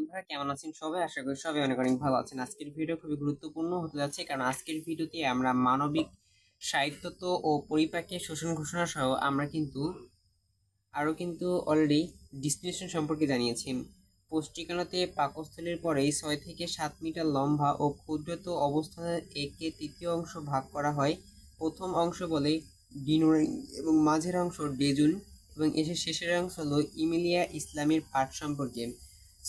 বন্ধুরা কেমন আছেন সবাই? আশা করি সবাই অনেক অনেক ভালো আছেন। আজকের ভিডিও খুবই গুরুত্বপূর্ণ হতে যাচ্ছে, কারণ আজকের ভিডিওতে আমরা মানবিক সাহিত্যত্ব ও পরিপাকের শোষণ ঘোষণা সহ আমরা কিন্তু অলরেডি ডিসক্রিপশন সম্পর্কে জানিয়েছি। পুষ্টিকণাতে পাকস্থলীর পরেই 6 থেকে 7 মিটার লম্বা ও ক্ষুদ্রত অবস্থানে একে তৃতীয় অংশ ভাগ করা হয়। প্রথম অংশ বলে ডিনোরিং এবং মাঝের অংশ ডেজুন এবং এসে শেষের অংশ হলো ইমিলিয়া ইসলামের পাঠ সম্পর্কে।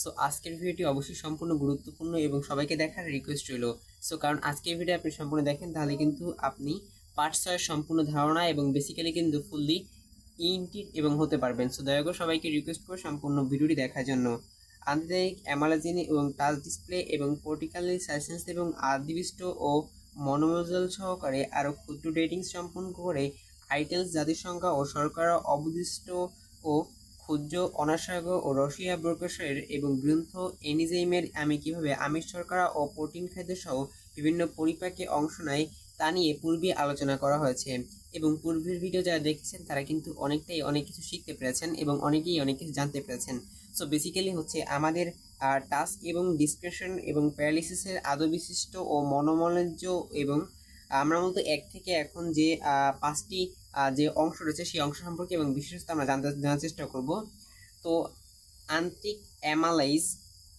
সো আজকের ভিডিওটি অবশ্যই সম্পূর্ণ গুরুত্বপূর্ণ এবং সবাইকে দেখার রিকোয়েস্ট রইল। সো কারণ আজকের ভিডিও আপনি সম্পূর্ণ দেখেন, তাহলে কিন্তু আপনি পার্ট 6 সম্পূর্ণ ধারণা এবং বেসিক্যালি কিন্তু ফুললি ইনটিড এবং হতে পারবেন। সো দয়া করে সবাইকে রিকোয়েস্ট করে সম্পূর্ণ ভিডিওটি দেখার জন্য। আন্তর্জাতিক অ্যামালাজিনি এবং টাচ ডিসপ্লে এবং পর্টিকালি সাইসেন্স এবং আদিবিষ্ট ও মনোমজল সহকারে আরও ক্ষুদ্র ডেটিং সম্পূর্ণ করে আইটেলস জাতিসংখ্যা ও সরকার অবদিষ্ট ও ক্ষুদ্র অনাসাগ ও রশিয়া ব্রোকেশের এবং গ্রন্থ এনিজাইমের আমি কিভাবে আমিষ শর্করা ও প্রোটিন খাদ্য সহ বিভিন্ন পরিপাকে অংশ নেয় তা নিয়ে পূর্বে আলোচনা করা হয়েছে। এবং পূর্বের ভিডিও যারা দেখেছেন তারা কিন্তু অনেক কিছু শিখতে পেরেছেন এবং অনেকেই অনেক কিছু জানতে পেরেছেন। সো বেসিক্যালি হচ্ছে আমাদের টাস্ক এবং ডিসক্রিপশন এবং প্যারালিসিসের আদৌ বিশিষ্ট ও মনোমলজ্জ এবং আমরা মূলত এক থেকে এখন যে 5টি যে অংশ রয়েছে সেই অংশ সম্পর্কে এবং বিশেষত আমরা জানার চেষ্টা করব। তো আন্ত্রিক অ্যামালাইজ,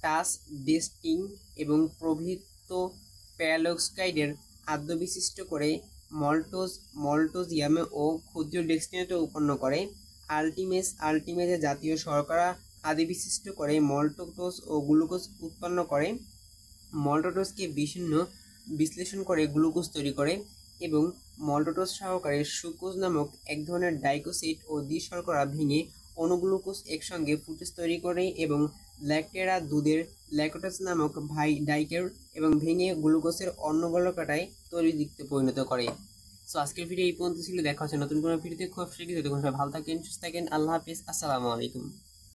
টাস ডিস্টিং এবং প্রভৃত প্যারালক্সাইডের আদ্য বিশিষ্ট করে মল্টোজিয়ামে ও ক্ষুদ্র ডেক্সটিনেটে উৎপন্ন করে। আল্টিমেজে জাতীয় শর্করা আদি বিশিষ্ট করে মল্টোটোজ ও গ্লুকোজ উৎপন্ন করে। মল্টোটোজকে বিশ্লেষণ করে গ্লুকোজ তৈরি করে এবং মল্টোটোজ সহকারে সুক্রোজ নামক এক ধরনের ডাইকোসিড ও দ্বি-শর্করা ভেঙে অনুগ্লুকোজ একসঙ্গে ফুটেজ তৈরি করে এবং ল্যাকটেরা দুধের ল্যাকটোজ নামক ডাইকের এবং ভেঙে গ্লুকোজের অন্য বলকাটায় তৈরিযুক্তে পরিণত করে। সো আজকের ভিডিও এই পর্যন্ত ছিল। দেখা হচ্ছে নতুন কোনো ভিডিওতে খুব শীঘ্রই। তখন সবাই ভালো থাকেন, সুস্থ থাকেন। আল্লাহ হাফিজ, আসসালামু আলাইকুম।